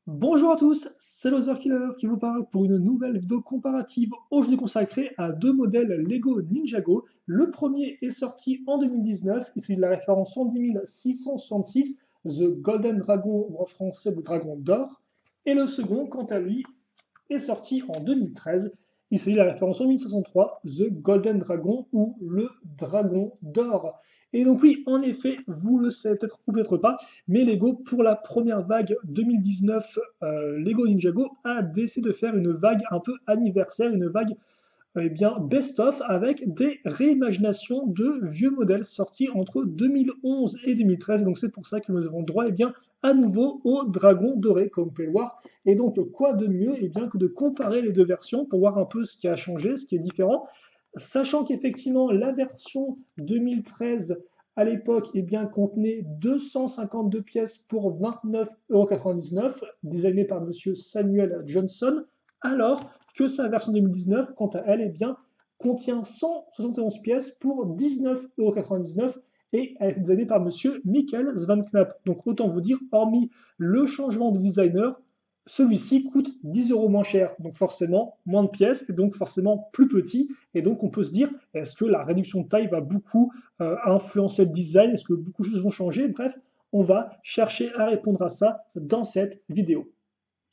Bonjour à tous, c'est Loser Killer qui vous parle pour une nouvelle vidéo comparative aujourd'hui consacrée à deux modèles Lego Ninjago. Le premier est sorti en 2019, il s'agit de la référence 110 666, The Golden Dragon ou en français le Dragon d'Or. Et le second, quant à lui, est sorti en 2013, il s'agit de la référence 11063, The Golden Dragon ou le Dragon d'Or. Et donc oui, en effet, vous le savez peut-être ou peut-être pas, mais Lego, pour la première vague 2019, Lego Ninjago a décidé de faire une vague un peu anniversaire, une vague eh bien, best-of avec des réimaginations de vieux modèles sortis entre 2011 et 2013. Et donc c'est pour ça que nous avons droit eh bien, à nouveau au dragon doré, comme vous pouvez le voir. Et donc quoi de mieux eh bien, que de comparer les deux versions pour voir un peu ce qui a changé, ce qui est différent. Sachant qu'effectivement, la version 2013 à l'époque eh bien, contenait 252 pièces pour 29,99 €, designée par monsieur Samuel Johnson, alors que sa version 2019, quant à elle, eh bien, contient 171 pièces pour 19,99 € et elle est designée par monsieur Michael Svanknapp. Donc autant vous dire, hormis le changement de designer, celui-ci coûte 10 € moins cher, donc forcément moins de pièces, et donc forcément plus petit. Et donc on peut se dire, est-ce que la réduction de taille va beaucoup influencer le design? Est-ce que beaucoup de choses vont changer? Bref, on va chercher à répondre à ça dans cette vidéo.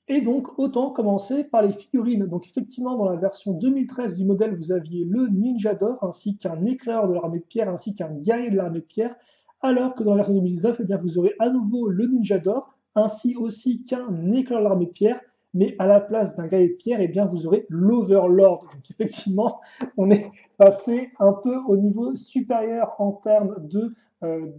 Et donc, autant commencer par les figurines. Donc, effectivement, dans la version 2013 du modèle, vous aviez le Ninja d'or, ainsi qu'un éclaireur de l'armée de pierre, ainsi qu'un guerrier de l'armée de pierre, alors que dans la version 2019, eh bien, vous aurez à nouveau le Ninja d'or, ainsi aussi qu'un éclaireur de l'armée de pierre, mais à la place d'un guerrier de pierre, eh bien, vous aurez l'Overlord. Donc, effectivement, on est passé un peu au niveau supérieur en termes de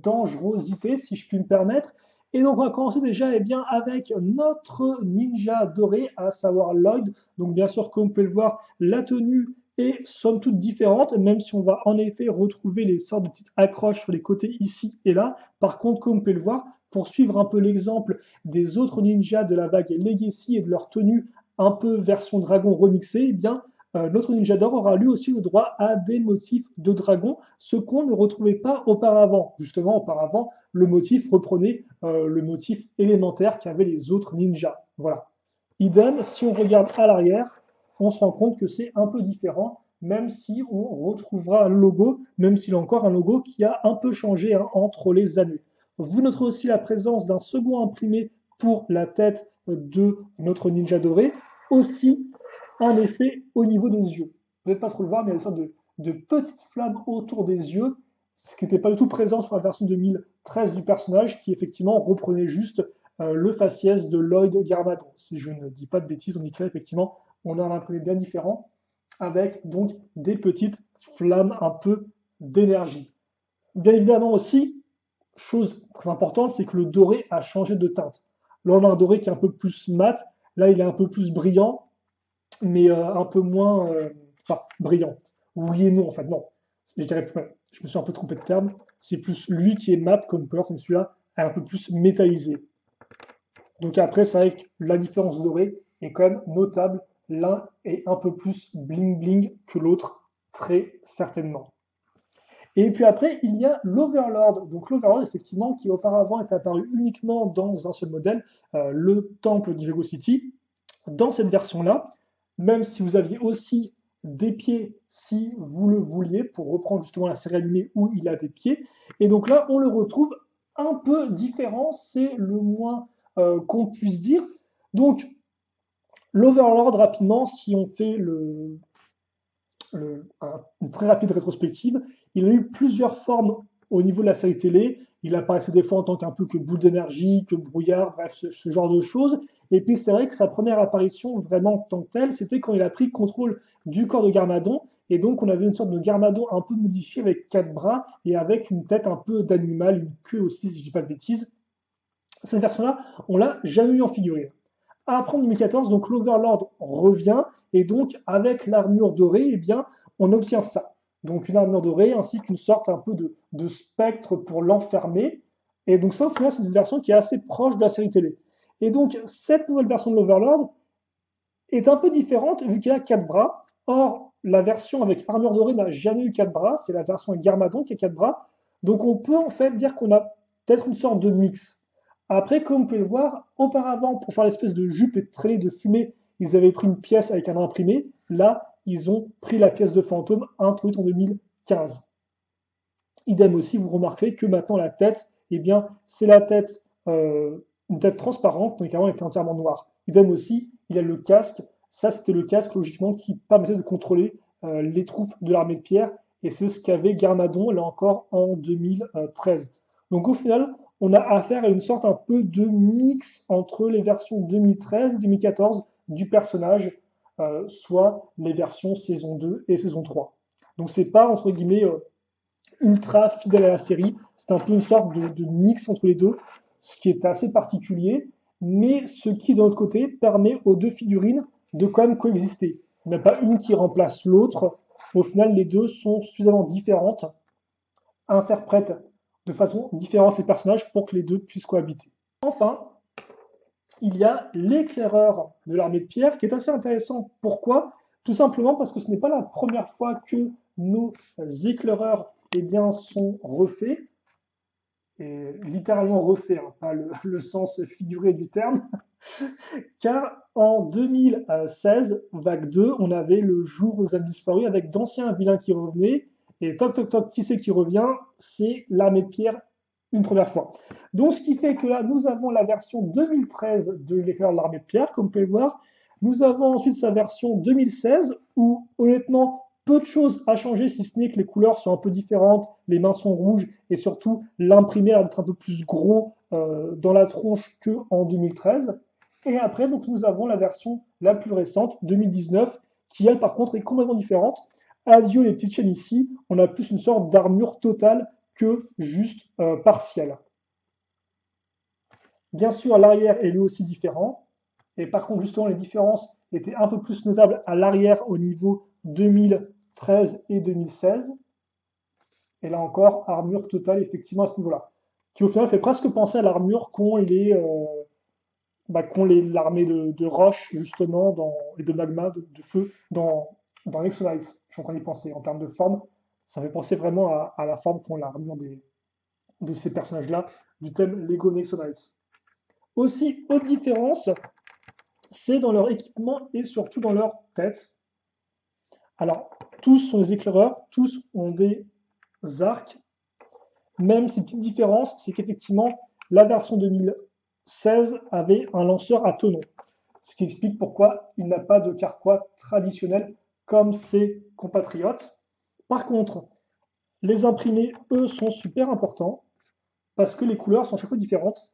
dangerosité, si je puis me permettre. Et donc on va commencer déjà bien, avec notre ninja doré, à savoir Lloyd. Donc bien sûr, comme vous pouvez le voir, la tenue est somme toute différente, même si on va en effet retrouver les sortes de petites accroches sur les côtés ici et là. Par contre, comme vous pouvez le voir, pour suivre un peu l'exemple des autres ninjas de la vague Legacy et de leur tenue un peu version dragon remixée, eh bien, notre ninja d'or aura lui aussi le droit à des motifs de dragon, ce qu'on ne retrouvait pas auparavant. Justement, auparavant, le motif reprenait le motif élémentaire qu'avaient les autres ninjas. Voilà. Idem, si on regarde à l'arrière, on se rend compte que c'est un peu différent, même si on retrouvera un logo, même s'il a encore un logo qui a un peu changé hein, entre les années. Vous noterez aussi la présence d'un second imprimé pour la tête de notre ninja doré, aussi un effet au niveau des yeux. Vous n'allez pas trop le voir, mais il y a une sorte de petites flammes autour des yeux, ce qui n'était pas du tout présent sur la version 2013 du personnage, qui effectivement reprenait juste le faciès de Lloyd Garmadon. Si je ne dis pas de bêtises, on dit que là, effectivement, on a un imprimé bien différent, avec donc des petites flammes un peu d'énergie. Bien évidemment aussi, chose très importante, c'est que le doré a changé de teinte. Là, on a un doré qui est un peu plus mat, là, il est un peu plus brillant, mais un peu moins enfin, brillant. Oui et non, en fait, non. Je dirais, je me suis un peu trompé de terme. C'est plus lui qui est mat, comme Color, comme celui-là, est un peu plus métallisé. Donc après, c'est vrai que la différence dorée est quand même notable. L'un est un peu plus bling bling que l'autre, très certainement. Et puis après, il y a l'Overlord. Donc l'Overlord, effectivement, qui auparavant est apparu uniquement dans un seul modèle, le temple de Jago City. Dans cette version-là, même si vous aviez aussi des pieds si vous le vouliez, pour reprendre justement la série animée où il a des pieds. Et donc là, on le retrouve un peu différent, c'est le moins qu'on puisse dire. Donc, l'Overlord, rapidement, si on fait une très rapide rétrospective, il a eu plusieurs formes au niveau de la série télé. Il apparaissait des fois en tant qu'un peu que boule d'énergie, que brouillard, bref, ce genre de choses. Et puis c'est vrai que sa première apparition vraiment en tant que telle, c'était quand il a pris contrôle du corps de Garmadon. Et donc on avait une sorte de Garmadon un peu modifié avec quatre bras et avec une tête un peu d'animal, une queue aussi, si je dis pas de bêtises. Cette version-là, on l'a jamais eu en figurine. Après en 2014, donc l'Overlord revient, et donc avec l'armure dorée, eh bien, on obtient ça. Donc une armure dorée ainsi qu'une sorte un peu de spectre pour l'enfermer. Et donc ça, au final, c'est une version qui est assez proche de la série télé. Et donc cette nouvelle version de l'Overlord est un peu différente vu qu'il a quatre bras. Or, la version avec armure dorée n'a jamais eu quatre bras, c'est la version avec Garmadon qui a quatre bras. Donc on peut en fait dire qu'on a peut-être une sorte de mix. Après, comme vous pouvez le voir, auparavant, pour faire l'espèce de jupe et de traîner de fumée, ils avaient pris une pièce avec un imprimé. Là, ils ont pris la pièce de fantôme introduite en 2015. Idem aussi, vous remarquerez que maintenant la tête, eh bien, c'est la tête, une tête transparente, donc avant elle était entièrement noire. Idem aussi, il y a le casque. Ça, c'était le casque, logiquement, qui permettait de contrôler les troupes de l'armée de pierre. Et c'est ce qu'avait Garmadon, là encore, en 2013. Donc au final, on a affaire à une sorte un peu de mix entre les versions 2013 et 2014 du personnage, soit les versions saison 2 et saison 3. Donc c'est pas, entre guillemets, ultra fidèle à la série. C'est un peu une sorte de mix entre les deux, ce qui est assez particulier, mais ce qui, d'un autre côté, permet aux deux figurines de quand même coexister. Il n'y en a pas une qui remplace l'autre. Au final, les deux sont suffisamment différentes, interprètent de façon différente les personnages pour que les deux puissent cohabiter. Enfin, il y a l'éclaireur de l'armée de pierre qui est assez intéressant. Pourquoi? Tout simplement parce que ce n'est pas la première fois que nos éclaireurs eh bien, sont refaits, et littéralement refaits, hein, pas le sens figuré du terme, car en 2016, vague 2, on avait le jour aux âmes disparues avec d'anciens vilains qui revenaient, et toc toc toc, qui c'est qui revient? C'est l'armée de pierre une première fois. Donc ce qui fait que là, nous avons la version 2013 de l'éclair de l'armée de pierre, comme vous pouvez le voir. Nous avons ensuite sa version 2016, où honnêtement, peu de choses à changer, si ce n'est que les couleurs sont un peu différentes, les mains sont rouges, et surtout l'imprimé a l'air d'être un peu plus gros dans la tronche qu'en 2013. Et après, donc, nous avons la version la plus récente, 2019, qui elle par contre est complètement différente. Adieu les petites chaînes ici, on a plus une sorte d'armure totale que juste partielle. Bien sûr, l'arrière est lui aussi différent. Et par contre, justement, les différences étaient un peu plus notables à l'arrière au niveau 2013 et 2016. Et là encore, armure totale, effectivement, à ce niveau-là. Qui au final fait presque penser à l'armure qu'ont l'armée de roche, justement, et de magma, de feu, dans Exolites. Je suis en train d'y penser. En termes de forme, ça fait penser vraiment à la forme qu'ont l'armure de ces personnages-là, du thème Lego Exolites. Aussi, autre différence, c'est dans leur équipement et surtout dans leur tête. Alors, tous sont des éclaireurs, tous ont des arcs. Même ces petites différences, c'est qu'effectivement, la version 2016 avait un lanceur à tenon. Ce qui explique pourquoi il n'a pas de carquois traditionnel comme ses compatriotes. Par contre, les imprimés, eux, sont super importants parce que les couleurs sont à chaque fois différentes.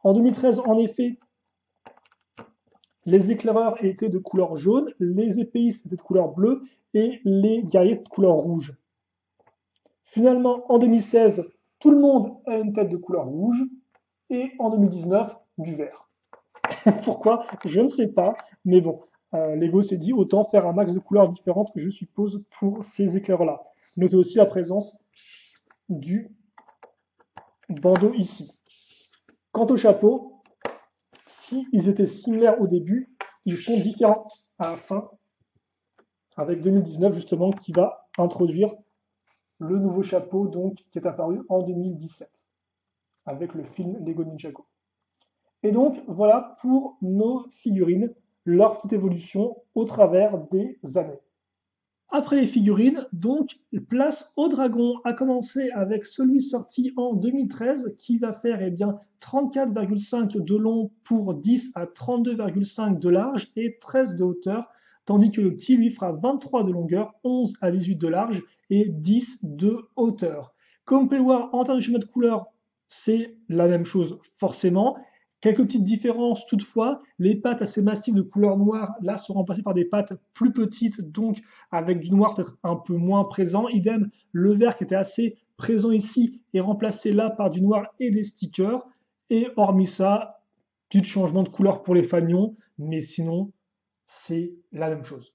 En 2013, en effet, les éclaireurs étaient de couleur jaune, les épéistes étaient de couleur bleue et les guerriers de couleur rouge. Finalement, en 2016, tout le monde a une tête de couleur rouge et en 2019, du vert. Pourquoi? Je ne sais pas, mais bon, Lego s'est dit autant faire un max de couleurs différentes, je suppose, pour ces éclaireurs-là. Notez aussi la présence du bandeau ici. Quant au chapeau, si ils étaient similaires au début, ils sont différents à la fin, avec 2019 justement qui va introduire le nouveau chapeau donc qui est apparu en 2017 avec le film Lego Ninjago. Et donc voilà pour nos figurines, leur petite évolution au travers des années. Après les figurines, donc, place au dragon, à commencer avec celui sorti en 2013 qui va faire eh bien, 34,5 de long pour 10 à 32,5 de large et 13 de hauteur, tandis que le petit lui fera 23 de longueur, 11 à 18 de large et 10 de hauteur. Comme vous pouvez le voir, en termes de schéma de couleur, c'est la même chose forcément. Quelques petites différences toutefois, les pattes assez massives de couleur noire là sont remplacées par des pattes plus petites, donc avec du noir peut-être un peu moins présent. Idem, le vert qui était assez présent ici est remplacé là par du noir et des stickers. Et hormis ça, petit changement de couleur pour les fanions, mais sinon c'est la même chose.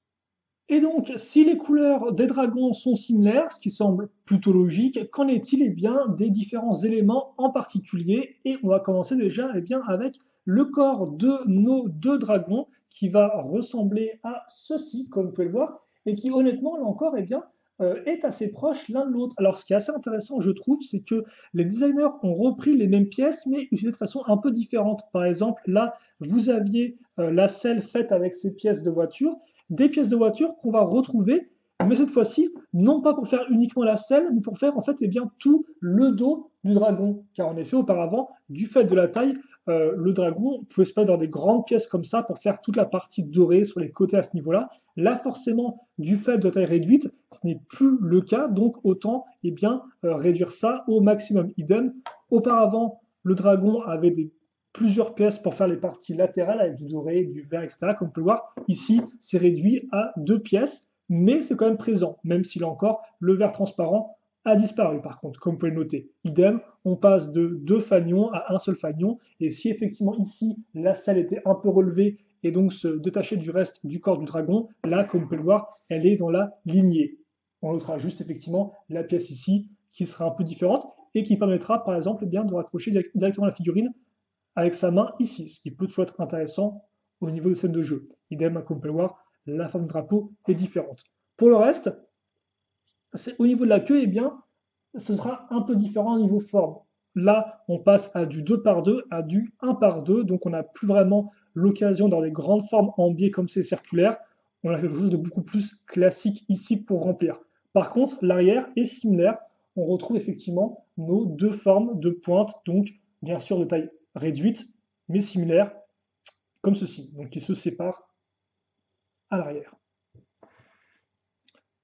Et donc, si les couleurs des dragons sont similaires, ce qui semble plutôt logique, qu'en est-il eh bien, des différents éléments en particulier? Et on va commencer déjà eh bien, avec le corps de nos deux dragons, qui va ressembler à ceci, comme vous pouvez le voir, et qui honnêtement, là encore, eh bien, est assez proche l'un de l'autre. Alors, ce qui est assez intéressant, je trouve, c'est que les designers ont repris les mêmes pièces, mais utilisées de façon un peu différente. Par exemple, là, vous aviez la selle faite avec ces pièces de voiture, des pièces de voiture qu'on va retrouver, mais cette fois-ci, non pas pour faire uniquement la selle, mais pour faire en fait eh bien, tout le dos du dragon. Car en effet, auparavant, du fait de la taille, le dragon pouvait se mettre dans des grandes pièces comme ça pour faire toute la partie dorée sur les côtés à ce niveau-là. Là, forcément, du fait de taille réduite, ce n'est plus le cas, donc autant eh bien, réduire ça au maximum. Idem, auparavant, le dragon avait plusieurs pièces pour faire les parties latérales avec du doré, du vert, etc. Comme on peut le voir, ici, c'est réduit à 2 pièces, mais c'est quand même présent, même si là encore, le vert transparent a disparu par contre, comme vous pouvez le noter. Idem, on passe de 2 fanions à un seul fanion, et si effectivement ici, la selle était un peu relevée et donc se détacher du reste du corps du dragon, là, comme vous pouvez le voir, elle est dans la lignée. On notera juste effectivement la pièce ici qui sera un peu différente et qui permettra par exemple eh bien, de raccrocher directement la figurine avec sa main ici, ce qui peut toujours être intéressant au niveau de scène de jeu. Idem, comme vous pouvez le voir, la forme du drapeau est différente. Pour le reste, au niveau de la queue, eh bien, ce sera un peu différent au niveau forme. Là, on passe à du 2 par 2 à du 1 par 2, donc on n'a plus vraiment l'occasion dans les grandes formes en biais comme c'est circulaire. On a quelque chose de beaucoup plus classique ici pour remplir. Par contre, l'arrière est similaire. On retrouve effectivement nos 2 formes de pointe, donc bien sûr de taille réduite, mais similaire, comme ceci, donc qui se séparent à l'arrière.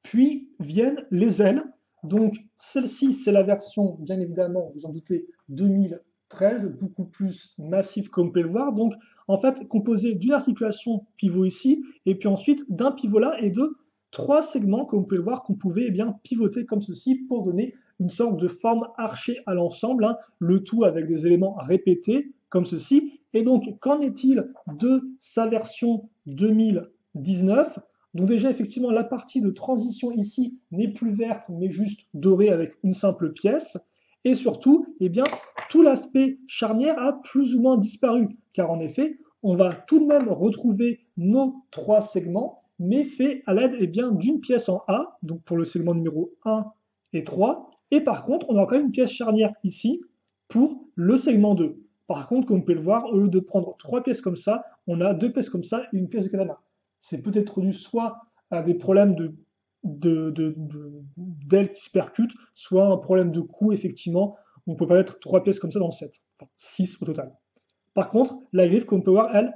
Puis viennent les ailes. Donc celle-ci, c'est la version, bien évidemment, vous en doutez, 2013, beaucoup plus massive comme vous pouvez le voir. Donc en fait, composée d'une articulation pivot ici, et puis ensuite d'un pivot là et de 3 segments, comme vous pouvez le voir, qu'on pouvait eh bien, pivoter comme ceci pour donner une sorte de forme archée à l'ensemble, hein, le tout avec des éléments répétés comme ceci. Et donc, qu'en est-il de sa version 2019? Donc déjà, effectivement, la partie de transition ici n'est plus verte, mais juste dorée avec une simple pièce. Et surtout, eh bien, tout l'aspect charnière a plus ou moins disparu, car en effet, on va tout de même retrouver nos 3 segments, mais fait à l'aide eh bien, d'une pièce en A, donc pour le segment numéro 1 et 3. Et par contre, on a quand même une pièce charnière ici pour le segment 2. Par contre, comme vous pouvez le voir, au lieu de prendre 3 pièces comme ça, on a 2 pièces comme ça et une pièce de katana. C'est peut-être dû soit à des problèmes d'ailes qui se percutent, soit un problème de coût, effectivement. On ne peut pas mettre 3 pièces comme ça dans le set, enfin 6 au total. Par contre, la griffe, comme on peut voir, elle,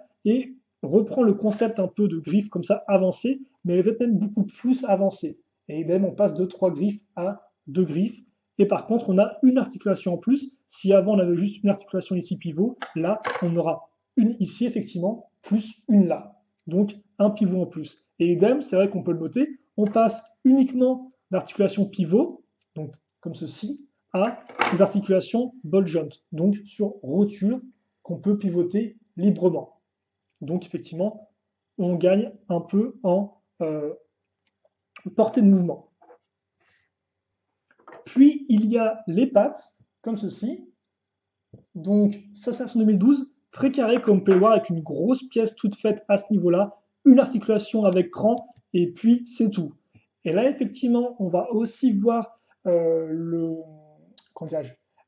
reprend le concept un peu de griffe comme ça avancée, mais elle est même beaucoup plus avancée. Et même on passe de 3 griffes à 2 griffes. Et par contre, on a une articulation en plus. Si avant on avait juste une articulation ici pivot, là on aura une ici effectivement, plus une là. Donc un pivot en plus. Et idem, c'est vrai qu'on peut le noter, on passe uniquement d'articulation pivot, donc comme ceci, à des articulations ball joint, donc sur rotule qu'on peut pivoter librement. Donc effectivement, on gagne un peu en portée de mouvement. Puis il y a les pattes, comme ceci. Donc ça c'est en 2012, très carré comme on peut le voir, avec une grosse pièce toute faite à ce niveau-là, une articulation avec cran, et puis c'est tout. Et là effectivement, on va aussi voir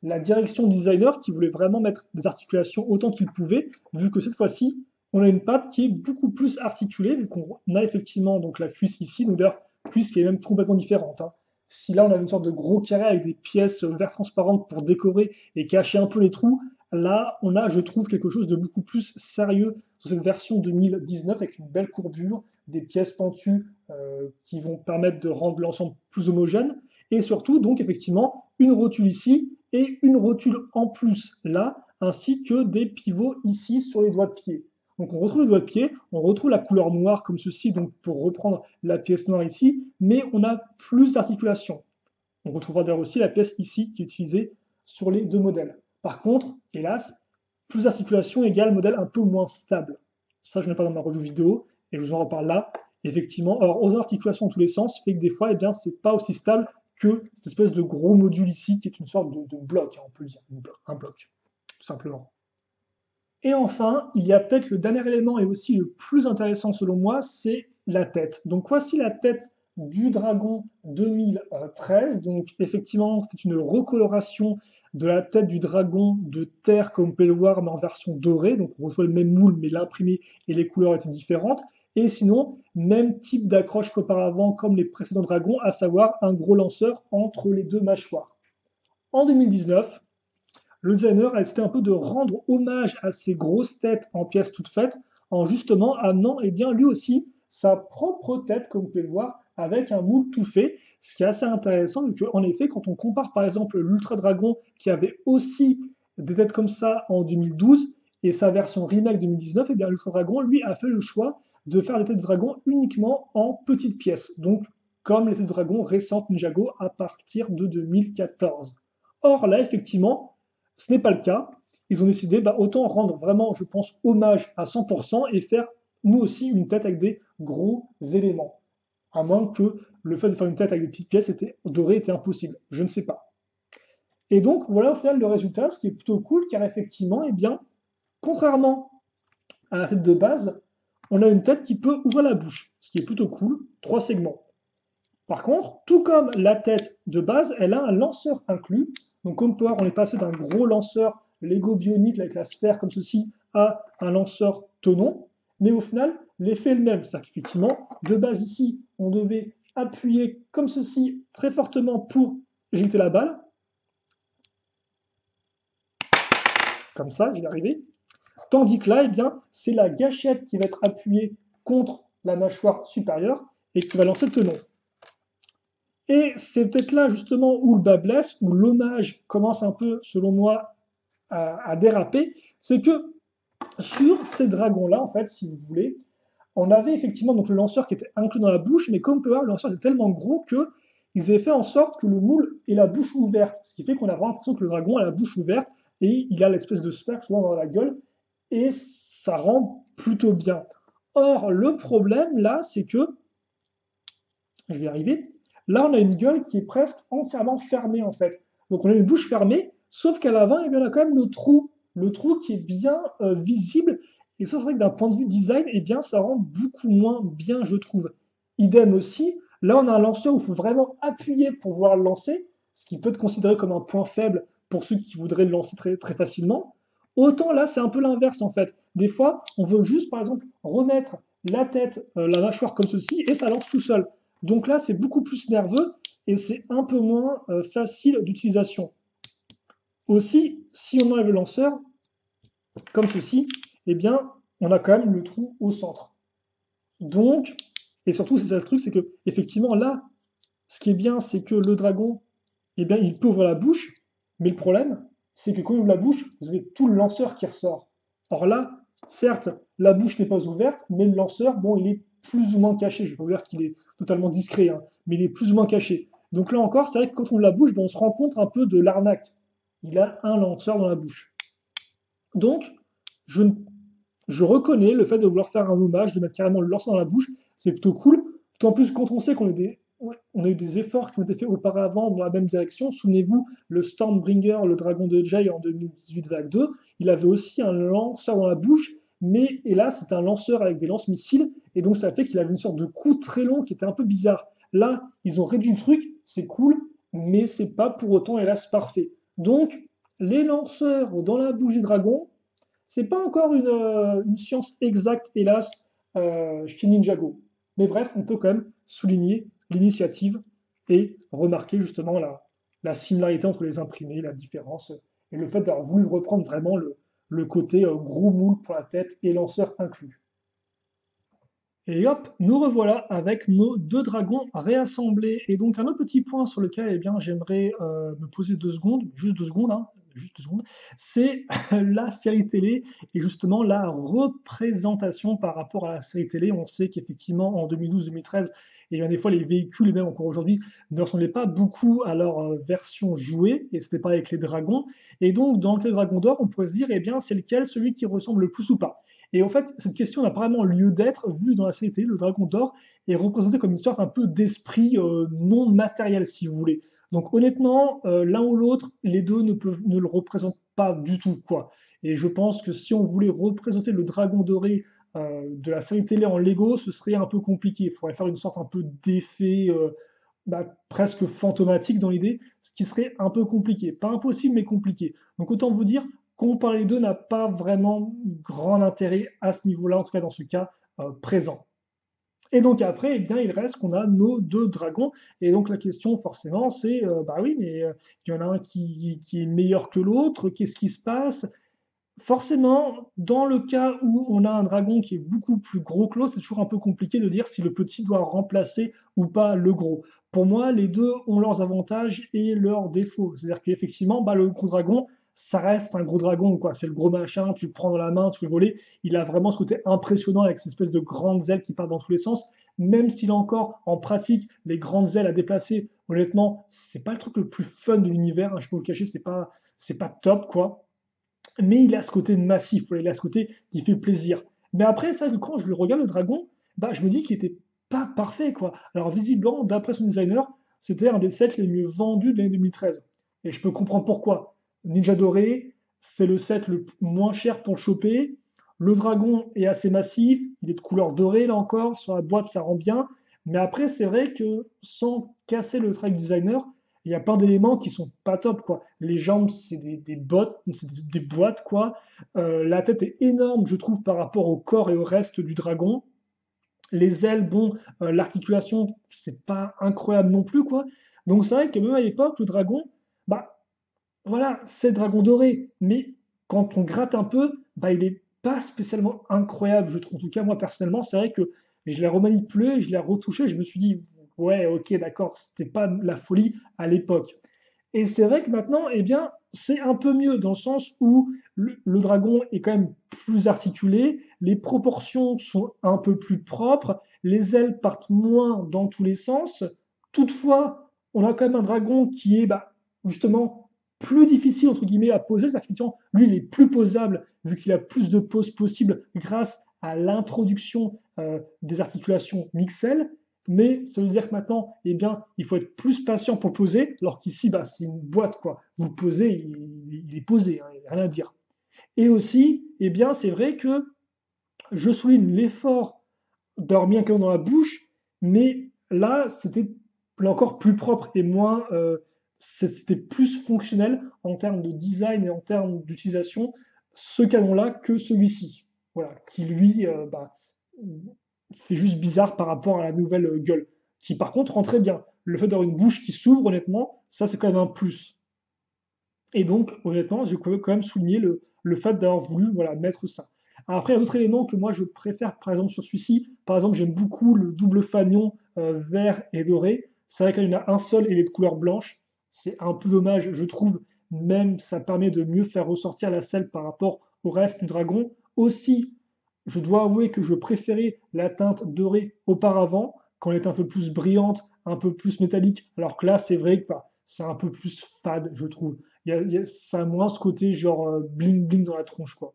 la direction du designer qui voulait vraiment mettre des articulations autant qu'il pouvait, vu que cette fois-ci, on a une patte qui est beaucoup plus articulée, vu qu'on a effectivement donc la cuisse ici, donc d'ailleurs, cuisse qui est même complètement différente, hein. Si là on a une sorte de gros carré avec des pièces vert transparentes pour décorer et cacher un peu les trous, là on a, je trouve, quelque chose de beaucoup plus sérieux sur cette version 2019 avec une belle courbure, des pièces pentues qui vont permettre de rendre l'ensemble plus homogène et surtout donc effectivement une rotule ici et une rotule en plus là, ainsi que des pivots ici sur les doigts de pied. Donc on retrouve les doigts de pied, on retrouve la couleur noire comme ceci, donc pour reprendre la pièce noire ici, mais on a plus d'articulation. On retrouvera d'ailleurs aussi la pièce ici qui est utilisée sur les 2 modèles. Par contre, hélas, plus d'articulation égale modèle un peu moins stable. Ça, je n'ai pas dans ma revue vidéo, et je vous en reparle là. Effectivement, alors aux articulations dans tous les sens fait que des fois, eh bien, c'est pas aussi stable que cette espèce de gros module ici qui est une sorte de bloc, on peut le dire, un bloc, tout simplement. Et enfin, il y a peut-être le dernier élément et aussi le plus intéressant selon moi, c'est la tête. Donc voici la tête du dragon 2013. Donc effectivement, c'est une recoloration de la tête du dragon de terre, comme on peut le voir, mais en version dorée. Donc on reçoit le même moule, mais l'imprimé et les couleurs étaient différentes. Et sinon, même type d'accroche qu'auparavant, comme les précédents dragons, à savoir un gros lanceur entre les deux mâchoires. En 2019, le designer a décidé un peu de rendre hommage à ces grosses têtes en pièces toutes faites, en justement amenant bien, lui aussi sa propre tête, comme vous pouvez le voir, avec un moule tout fait. Ce qui est assez intéressant, en effet, quand on compare par exemple l'Ultra Dragon, qui avait aussi des têtes comme ça en 2012, et sa version remake 2019, bien l'Ultra Dragon, lui, a fait le choix de faire les têtes de dragon uniquement en petites pièces. Donc, comme les têtes de dragon récentes Ninjago à partir de 2014. Or, là, effectivement, ce n'est pas le cas. Ils ont décidé, autant rendre vraiment, je pense, hommage à 100% et faire nous aussi une tête avec des gros éléments. À moins que le fait de faire une tête avec des petites pièces dorées était impossible. Je ne sais pas. Et donc, voilà au final le résultat, ce qui est plutôt cool, car effectivement, contrairement à la tête de base, on a une tête qui peut ouvrir la bouche, ce qui est plutôt cool, 3 segments. Par contre, tout comme la tête de base, elle a un lanceur inclus. Donc comme on peut voir, on est passé d'un gros lanceur Lego Bionicle avec la sphère comme ceci à un lanceur tenon. Mais au final, l'effet est le même. C'est-à-dire qu'effectivement, de base ici, on devait appuyer comme ceci très fortement pour éjecter la balle. Comme ça, je vais y arriver. Tandis que là, c'est la gâchette qui va être appuyée contre la mâchoire supérieure et qui va lancer le tenon. Et c'est peut-être là justement où le bas blesse, où l'hommage commence un peu, selon moi, à déraper. C'est que sur ces dragons-là, en fait, si vous voulez, on avait effectivement donc le lanceur qui était inclus dans la bouche, mais comme on peut voir, le lanceur était tellement gros que ils avaient fait en sorte que le moule ait la bouche ouverte, ce qui fait qu'on a vraiment l'impression que le dragon a la bouche ouverte et il a l'espèce de sphère souvent dans la gueule, et ça rend plutôt bien. Or, le problème là, c'est que, je vais y arriver, là on a une gueule qui est presque entièrement fermée en fait. Donc on a une bouche fermée, sauf qu'à l'avant, on a quand même le trou qui est bien visible. Et ça, c'est vrai que d'un point de vue design, ça rend beaucoup moins bien, je trouve. Idem aussi, là on a un lanceur où il faut vraiment appuyer pour pouvoir le lancer, ce qui peut être considéré comme un point faible pour ceux qui voudraient le lancer très, très facilement. Autant là, c'est un peu l'inverse en fait. Des fois, on veut juste par exemple remettre la tête, la mâchoire comme ceci, et ça lance tout seul. Donc là, c'est beaucoup plus nerveux et c'est un peu moins facile d'utilisation. Aussi, si on enlève le lanceur, comme ceci, on a quand même le trou au centre. Donc, et surtout, c'est ça le truc, c'est que effectivement là, ce qui est bien, c'est que le dragon, il peut ouvrir la bouche, mais le problème, c'est que quand il ouvre la bouche, vous avez tout le lanceur qui ressort. Or là, certes, la bouche n'est pas ouverte, mais le lanceur, bon, il est plus ou moins caché. Je ne vais pas vous dire qu'il est totalement discret, hein, mais il est plus ou moins caché. Donc là encore, c'est vrai que quand on ouvre la bouche, on se rend compte un peu de l'arnaque. Il a un lanceur dans la bouche. Donc, je, je reconnais le fait de vouloir faire un hommage, de mettre carrément le lanceur dans la bouche, c'est plutôt cool. D'autant plus quand on sait on a eu des efforts qui ont été faits auparavant dans la même direction. Souvenez-vous, le Stormbringer, le dragon de Jay en 2018 vague 2, il avait aussi un lanceur dans la bouche, mais hélas, c'était un lanceur avec des lance-missiles, et donc ça fait qu'il avait une sorte de coup très long qui était un peu bizarre. Là, ils ont réduit le truc, c'est cool, mais c'est pas pour autant, hélas, parfait. Donc, les lanceurs dans la bouche du dragon, c'est pas encore une science exacte, hélas, chez Ninjago. Mais bref, on peut quand même souligner l'initiative et remarquer justement la similarité entre les imprimés, la différence, et le fait d'avoir voulu reprendre vraiment le côté gros moule pour la tête et lanceur inclus. Et hop, nous revoilà avec nos deux dragons réassemblés. Et donc un autre petit point sur lequel j'aimerais me poser 2 secondes, juste 2 secondes, hein, juste 2 secondes, c'est la série télé et justement la représentation par rapport à la série télé. On sait qu'effectivement en 2012-2013, et bien des fois les véhicules, et même encore aujourd'hui, ne ressemblaient pas beaucoup à leur version jouée, et c'était pas avec les dragons. Et donc dans le Dragon d'Or, on pourrait se dire, c'est lequel, celui qui ressemble le plus ou pas. Et en fait, cette question n'a pas vraiment lieu d'être, vu dans la série télé, le dragon d'or est représenté comme une sorte un peu d'esprit non matériel, si vous voulez. Donc honnêtement, l'un ou l'autre, les deux ne le représentent pas du tout, quoi. Et je pense que si on voulait représenter le dragon doré de la série télé en Lego, ce serait un peu compliqué. Il faudrait faire une sorte un peu d'effet presque fantomatique dans l'idée, ce qui serait un peu compliqué. Pas impossible, mais compliqué. Donc autant vous dire, comparer les deux n'a pas vraiment grand intérêt à ce niveau-là, en tout cas dans ce cas présent. Et donc après, eh bien, il reste qu'on a nos deux dragons. Et donc la question, forcément, c'est, bah oui, mais il y en a un qui est meilleur que l'autre, qu'est-ce qui se passe? Forcément, dans le cas où on a un dragon qui est beaucoup plus gros que l'autre, c'est toujours un peu compliqué de dire si le petit doit remplacer ou pas le gros. Pour moi, les deux ont leurs avantages et leurs défauts. C'est-à-dire qu'effectivement, bah, le gros dragon, ça reste un gros dragon, quoi. C'est le gros machin, tu le prends dans la main, tu le voler. Il a vraiment ce côté impressionnant avec cette espèce de grandes ailes qui partent dans tous les sens. Même s'il a encore, en pratique, les grandes ailes à déplacer, honnêtement, c'est pas le truc le plus fun de l'univers, hein, je peux vous le cacher, c'est pas top, quoi. Mais il a ce côté massif, ouais, il a ce côté qui fait plaisir. Mais après, ça, quand je le regarde, le dragon, bah, je me dis qu'il était pas parfait, quoi. Alors, visiblement, d'après son designer, c'était un des sets les mieux vendus de l'année 2013. Et je peux comprendre pourquoi. Ninja Doré, c'est le set le moins cher pour le choper. Le dragon est assez massif, il est de couleur dorée, là encore. Sur la boîte, ça rend bien. Mais après, c'est vrai que sans casser le track designer, il y a plein d'éléments qui sont pas top, quoi. Les jambes, c'est des bottes, c'est des boîtes, quoi. La tête est énorme, je trouve, par rapport au corps et au reste du dragon. Les ailes, bon, l'articulation, c'est pas incroyable non plus, quoi. Donc c'est vrai que même à l'époque, le dragon, bah voilà, c'est le dragon doré, mais quand on gratte un peu, bah il est pas spécialement incroyable, je trouve. En tout cas, moi personnellement, c'est vrai que je l'ai remanipulé, je l'ai retouché, je me suis dit, ouais, ok, d'accord, c'était pas la folie à l'époque. Et c'est vrai que maintenant, eh bien, c'est un peu mieux dans le sens où le dragon est quand même plus articulé, les proportions sont un peu plus propres, les ailes partent moins dans tous les sens. Toutefois, on a quand même un dragon qui est bah, justement plus difficile entre guillemets à poser, c'est-à-dire qu'effectivement, lui, il est plus posable vu qu'il a plus de poses possibles grâce à l'introduction des articulations mixelles. Mais ça veut dire que maintenant, eh bien, il faut être plus patient pour poser, alors qu'ici, bah, c'est une boîte, quoi. Vous le posez, il est posé, hein, il n'y a rien à dire. Et aussi, eh bien, c'est vrai que je souligne l'effort d'avoir mis un canon dans la bouche, mais là, c'était là encore plus propre et moins, c'était plus fonctionnel en termes de design et en termes d'utilisation, ce canon-là, que celui-ci. Voilà, qui lui, bah, c'est juste bizarre par rapport à la nouvelle gueule, qui par contre rend très bien. Le fait d'avoir une bouche qui s'ouvre, honnêtement, ça c'est quand même un plus. Et donc, honnêtement, je peux quand même souligner le fait d'avoir voulu voilà, mettre ça. Alors après, un autre élément que moi je préfère, par exemple, sur celui-ci, par exemple, j'aime beaucoup le double fanion vert et doré. C'est vrai qu'il y en a un seul et il est de couleur blanche. C'est un peu dommage, je trouve. Même ça permet de mieux faire ressortir la selle par rapport au reste du dragon. Aussi, je dois avouer que je préférais la teinte dorée auparavant, quand elle est un peu plus brillante, un peu plus métallique. Alors que là, c'est vrai que bah, c'est un peu plus fade, je trouve. Ça a moins ce côté genre bling bling dans la tronche, quoi.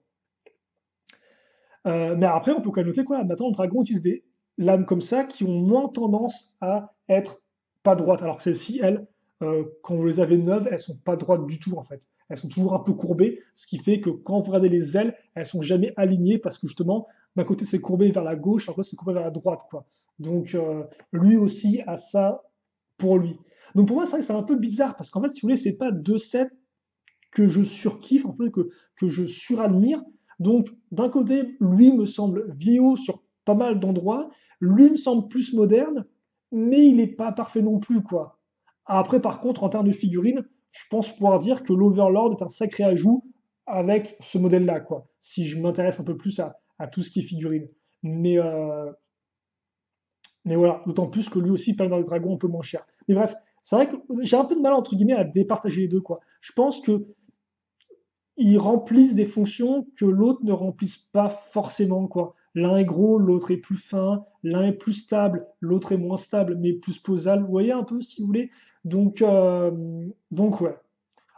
Mais après, on peut quand même noter quoi. Maintenant, le dragon utilise des lames comme ça qui ont moins tendance à être pas droites. Alors que celles-ci, elles, quand vous les avez neuves, elles sont pas droites du tout en fait. Elles sont toujours un peu courbées, ce qui fait que quand vous regardez les ailes, elles sont jamais alignées parce que justement, d'un côté c'est courbé vers la gauche, l'autre c'est courbé vers la droite, quoi. Donc lui aussi a ça pour lui. Donc pour moi, c'est vrai que c'est un peu bizarre parce qu'en fait, si vous voulez, c'est pas deux sets que je surkiffe, en fait, que je suradmire. Donc, d'un côté, lui me semble vieillot sur pas mal d'endroits, lui me semble plus moderne, mais il n'est pas parfait non plus, quoi. Après, par contre, en termes de figurines, je pense pouvoir dire que l'Overlord est un sacré ajout avec ce modèle-là, quoi. Si je m'intéresse un peu plus à tout ce qui est figurine. Mais, euh, mais voilà, d'autant plus que lui aussi paye dans les dragons un peu moins cher. Mais bref, c'est vrai que j'ai un peu de mal, entre guillemets, à départager les deux, quoi. Je pense que ils remplissent des fonctions que l'autre ne remplisse pas forcément, quoi. L'un est gros, l'autre est plus fin, l'un est plus stable, l'autre est moins stable, mais plus posable. Vous voyez un peu, si vous voulez. Donc, euh, donc ouais.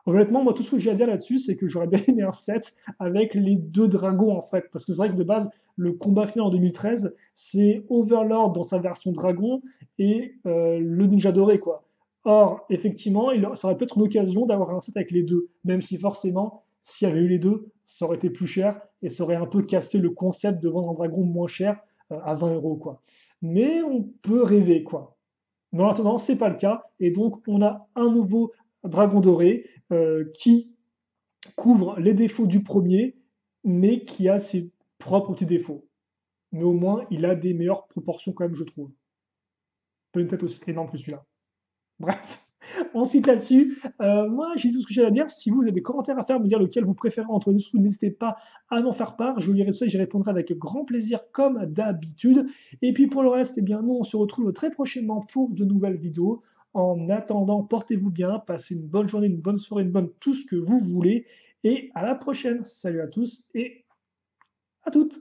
Honnêtement, moi, tout ce que j'ai à dire là-dessus, c'est que j'aurais bien aimé un set avec les deux dragons, en fait. Parce que c'est vrai que de base, le combat final en 2013, c'est Overlord dans sa version dragon et le ninja doré, quoi. Or, effectivement, ça aurait peut-être une occasion d'avoir un set avec les deux, même si forcément, S'il y avait eu les deux, ça aurait été plus cher et ça aurait un peu cassé le concept de vendre un dragon moins cher à 20 euros, quoi. Mais on peut rêver, quoi. Mais en attendant, c'est pas le cas. Et donc, on a un nouveau dragon doré qui couvre les défauts du premier, mais qui a ses propres petits défauts. Mais au moins, il a des meilleures proportions quand même, je trouve. Pas une tête aussi énorme que celui-là. Bref. Ensuite là-dessus, moi j'ai tout ce que j'ai à dire. Si vous avez des commentaires à faire, me dire lequel vous préférez entre les deux, n'hésitez pas à m'en faire part. Je lirai tout ça et j'y répondrai avec grand plaisir comme d'habitude. Et puis pour le reste, eh bien nous on se retrouve très prochainement pour de nouvelles vidéos. En attendant, portez-vous bien, passez une bonne journée, une bonne soirée, une bonne tout ce que vous voulez. Et à la prochaine. Salut à tous et à toutes.